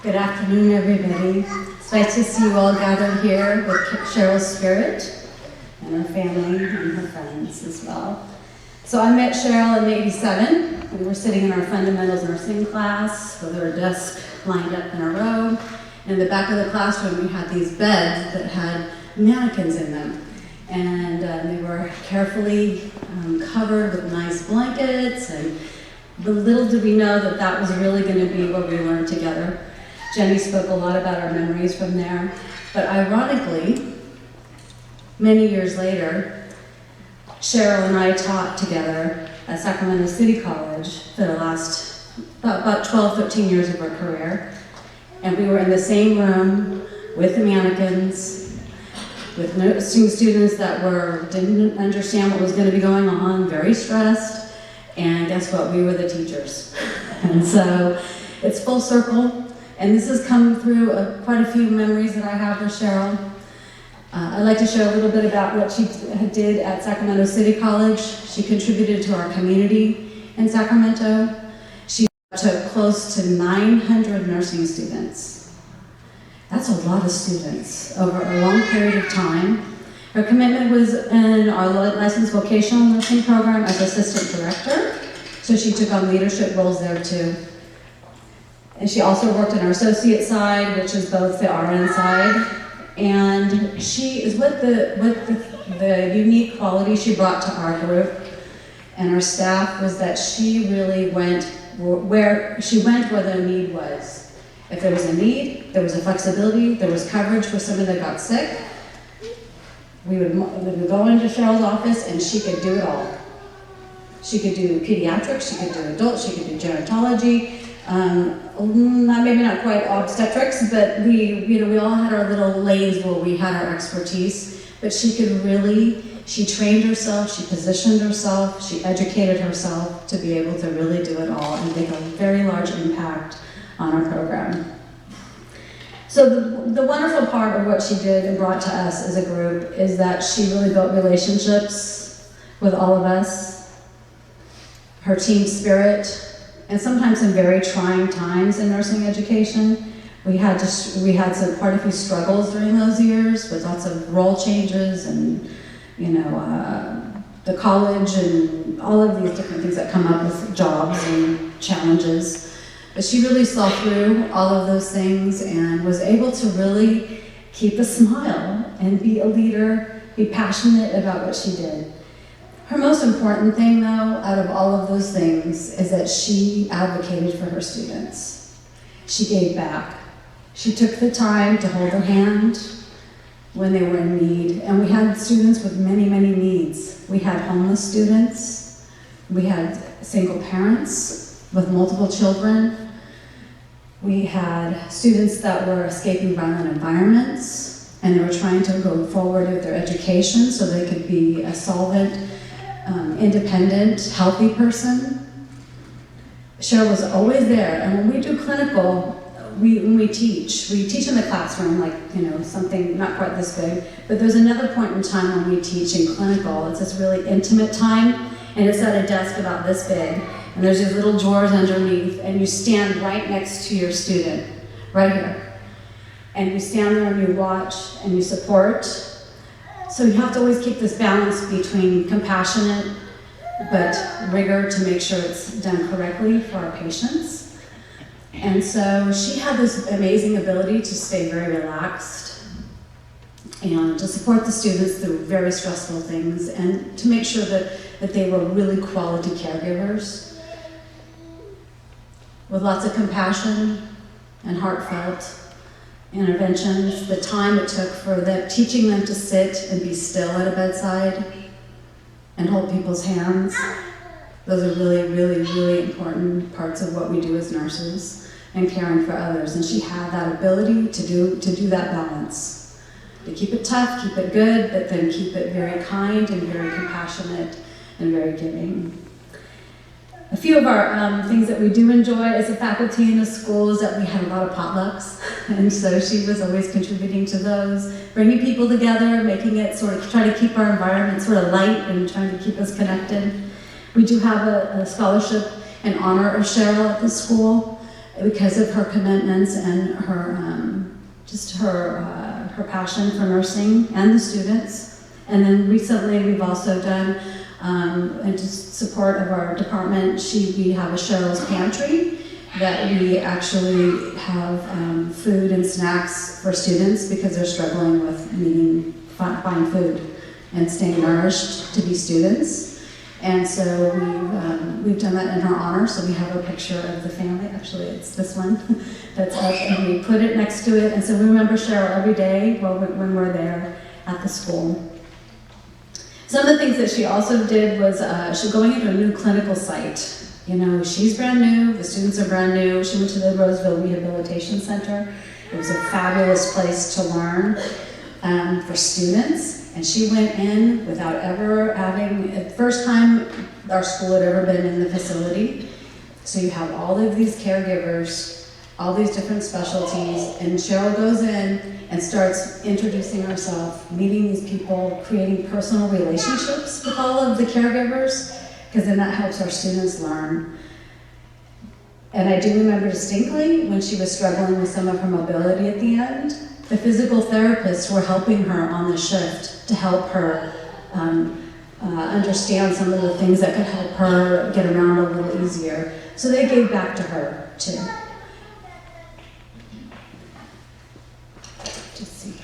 Good afternoon, everybody. It's nice to see you all gathered here with Cheryl's spirit and her family and her friends as well. So I met Cheryl in '87. We were sitting in our fundamentals nursing class with our desk lined up in a row. In the back of the classroom, we had these beds that had mannequins in them. And they were carefully covered with nice blankets, and little did we know that that was really going to be what we learned together. Jenny spoke a lot about our memories from there, but ironically, many years later, Cheryl and I taught together at Sacramento City College for the last about 12, 13 years of our career, and we were in the same room with the mannequins, with nursing students that didn't understand what was going to be going on, very stressed, and guess what? We were the teachers. And so it's full circle, and this has come through quite a few memories that I have with Cheryl. I'd like to share a little bit about what she did at Sacramento City College. She contributed to our community in Sacramento. She took close to 900 nursing students. That's a lot of students over a long period of time. Her commitment was in our licensed vocational nursing program as assistant director, so she took on leadership roles there too. And she also worked in our associate side, which is both the RN side, and she is with the unique quality she brought to our group and our staff was that she really went where the need was. If there was a need, there was a flexibility, there was coverage for someone that got sick, we would go into Cheryl's office and she could do it all. She could do pediatrics, she could do adults, she could do gerontology, maybe not quite obstetrics, but we all had our little lanes where we had our expertise, but she trained herself, she positioned herself, she educated herself to be able to really do it all and make a very large impact on our program. So the wonderful part of what she did and brought to us as a group is that she really built relationships with all of us, her team spirit, and sometimes in very trying times in nursing education. We had quite a few struggles during those years with lots of role changes and the college and all of these different things that come up with jobs and challenges. But she really saw through all of those things and was able to really keep a smile and be a leader, be passionate about what she did. Her most important thing, though, out of all of those things, is that she advocated for her students. She gave back. She took the time to hold their hand when they were in need, and we had students with many, many needs. We had homeless students, we had single parents with multiple children, we had students that were escaping violent environments, and they were trying to go forward with their education so they could be a solvent, independent, healthy person. Cheryl was always there, and when we do clinical, when we teach in the classroom, something not quite this big, but there's another point in time when we teach in clinical. It's this really intimate time, and it's at a desk about this big, and there's these little drawers underneath, and you stand right next to your student, right here. And you stand there and you watch and you support. So you have to always keep this balance between compassionate but rigor to make sure it's done correctly for our patients. And so she had this amazing ability to stay very relaxed and to support the students through very stressful things and to make sure that they were really quality caregivers with lots of compassion and heartfelt interventions. The time it took for them, teaching them to sit and be still at a bedside and hold people's hands. Those are really, really, really important parts of what we do as nurses and caring for others. And she had that ability to do that balance. To keep it tough, keep it good, but then keep it very kind and very compassionate and very giving. A few of our things that we do enjoy as a faculty in the school is that we had a lot of potlucks, and so she was always contributing to those, bringing people together, making it sort of, try to keep our environment sort of light and trying to keep us connected. We do have a scholarship in honor of Cheryl at the school, because of her commitments and her her passion for nursing and the students. And then recently we've also done, in support of our department, we have a Cheryl's Pantry that we actually have food and snacks for students because they're struggling with buying food and staying nourished to be students. And so we've done that in her honor, so we have a picture of the family. Actually, it's this one that's up, and we put it next to it. And so we remember Cheryl every day when we're there at the school. Some of the things that she also did was she's going into a new clinical site. You know, she's brand new, the students are brand new. She went to the Roseville Rehabilitation Center. It was a fabulous place to learn for students. And she went in without ever having, the first time our school had ever been in the facility. So you have all of these caregivers, all these different specialties, and Cheryl goes in and starts introducing herself, meeting these people, creating personal relationships with all of the caregivers, because then that helps our students learn. And I do remember distinctly when she was struggling with some of her mobility at the end, the physical therapists were helping her on the shift to help her understand some of the things that could help her get around a little easier. So they gave back to her too. Just see.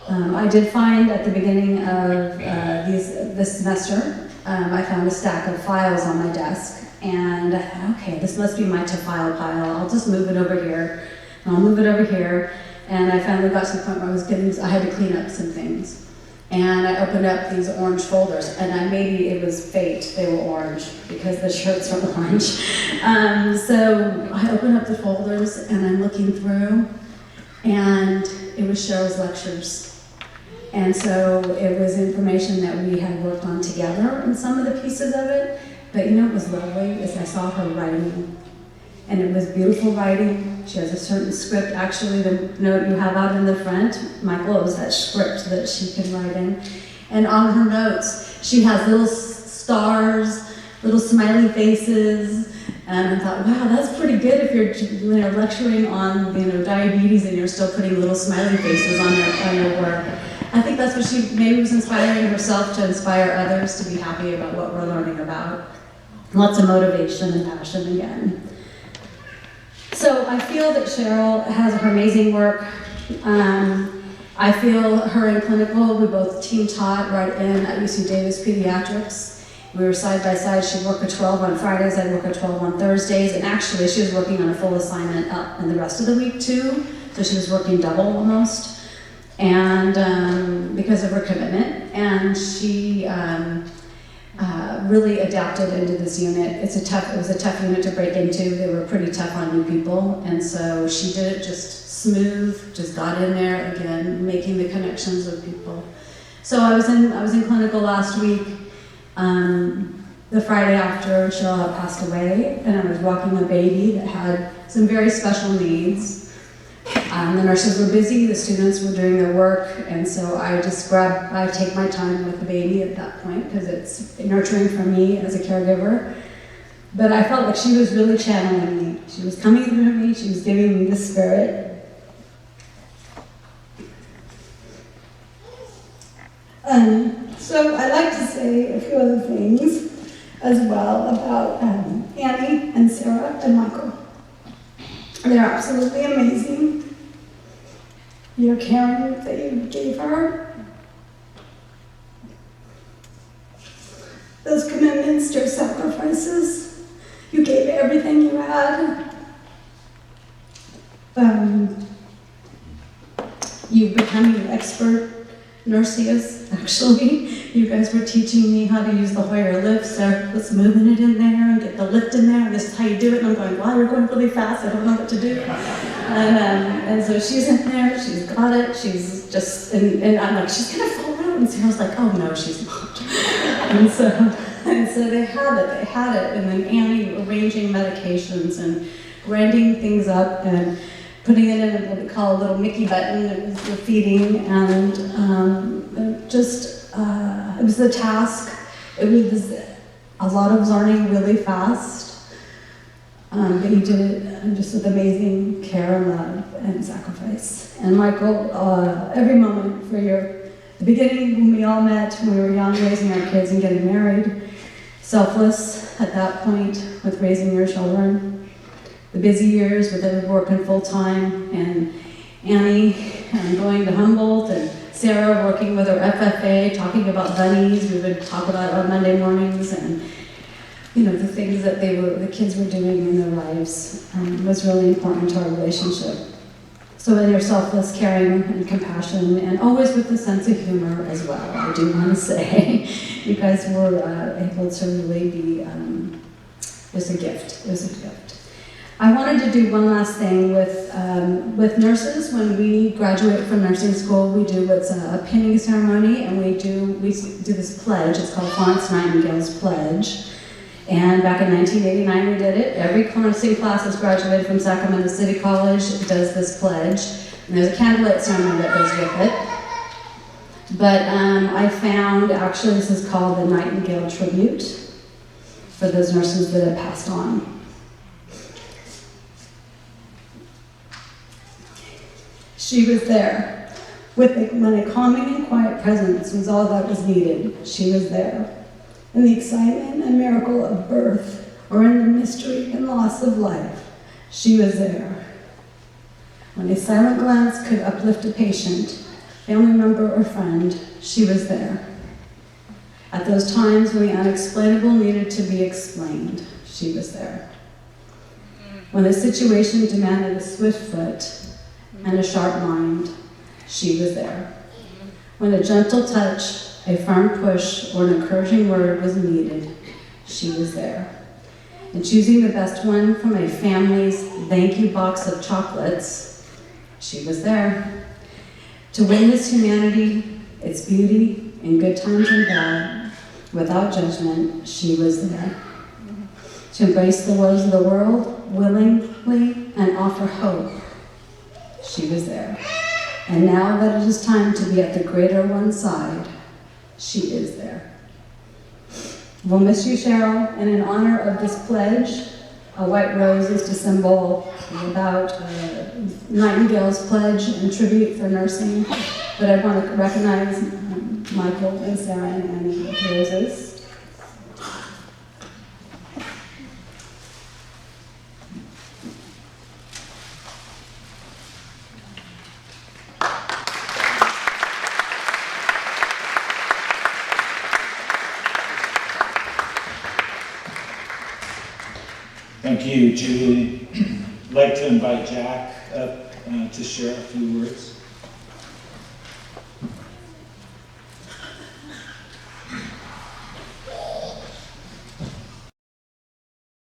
I did find at the beginning of this semester, I found a stack of files on my desk. And I thought, okay, this must be my to-file pile. I'll just move it over here. And I'll move it over here. And I finally got to the point where I had to clean up some things. And I opened up these orange folders, and maybe it was fate, they were orange, because the shirts were orange. So I opened up the folders, and I'm looking through, and it was Cheryl's lectures. And so it was information that we had worked on together in some of the pieces of it. But you know what was lovely is I saw her writing, and it was beautiful writing. She has a certain script. Actually, the note you have out in the front, Michael, it was that script that she could write in. And on her notes, she has little stars, little smiley faces, and I thought, wow, that's pretty good if you're lecturing on diabetes and you're still putting little smiley faces on your work. I think that's what she maybe was inspiring herself to inspire others to be happy about what we're learning about. Lots of motivation and passion again. So I feel that Cheryl has her amazing work. I feel her in clinical, we both team taught right in at UC Davis Pediatrics. We were side by side. She'd work a 12 on Fridays, I'd work a 12 on Thursdays, and actually she was working on a full assignment up in the rest of the week too, so she was working double almost. And because of her commitment, and she really adapted into this unit. It was a tough unit to break into. They were pretty tough on new people, and so she did it just smooth, just got in there again, making the connections with people. So I was in clinical last week, the Friday after Cheryl had passed away, and I was rocking a baby that had some very special needs. The nurses were busy, the students were doing their work, and so I take my time with the baby at that point because it's nurturing for me as a caregiver. But I felt like she was really channeling me. She was coming through me, she was giving me the spirit. So I'd like to say a few other things as well about Annie and Sarah and Michael. They're absolutely amazing. Your caring that you gave her. Those commitments, your sacrifices. You gave everything you had. You becoming expert nurses, actually. You guys were teaching me how to use the Hoyer lift. Sarah was moving it in there and get the lift in there, and this is how you do it. And I'm going, wow, you're going really fast. I don't know what to do. And so she's in there, she's got it, she's just, and I'm like, she's gonna fall out. And Sarah's like, oh no, she's not. and so they had it. And then Annie arranging medications and grinding things up and putting it in what we call a little Mickey button for feeding, and it was a task. It was a lot of learning really fast. But you did it just with amazing care, love, and sacrifice. And Michael, every moment for the beginning when we all met, when we were young, raising our kids and getting married, selfless at that point with raising your children, the busy years with them working full time, and Annie going to Humboldt, and Sarah working with her FFA, talking about bunnies. We would talk about it on Monday mornings, and the things that the kids were doing in their lives was really important to our relationship. So in your selfless caring and compassion, and always with a sense of humor as well, I do want to say, you guys were able to really be, it was a gift. It was a gift. I wanted to do one last thing with nurses. When we graduate from nursing school, we do what's a pinning ceremony, and we do this pledge. It's called Florence Nightingale's Pledge. And back in 1989, we did it. Every city class that's graduated from Sacramento City College does this pledge. And there's a candlelight ceremony that goes with it. But I found, actually, this is called the Nightingale Tribute for those nurses that have passed on. She was there. When a calming and quiet presence was all that was needed, she was there. In the excitement and miracle of birth, or in the mystery and loss of life, she was there. When a silent glance could uplift a patient, family member, or friend, she was there. At those times when the unexplainable needed to be explained, she was there. When the situation demanded a swift foot and a sharp mind, she was there. When a gentle touch, a firm push, or an encouraging word was needed, she was there. And choosing the best one from a family's thank you box of chocolates, she was there. To witness humanity, its beauty, in good times and bad, without judgment, she was there. To embrace the woes of the world willingly and offer hope, she was there. And now that it is time to be at the greater one's side, she is there. We'll miss you, Cheryl, and in honor of this pledge, a white rose is to symbol about Nightingale's pledge and tribute for nursing, but I want to recognize Michael and Sarah and Annie with roses. Thank you, Julie. I'd like to invite Jack up to share a few words.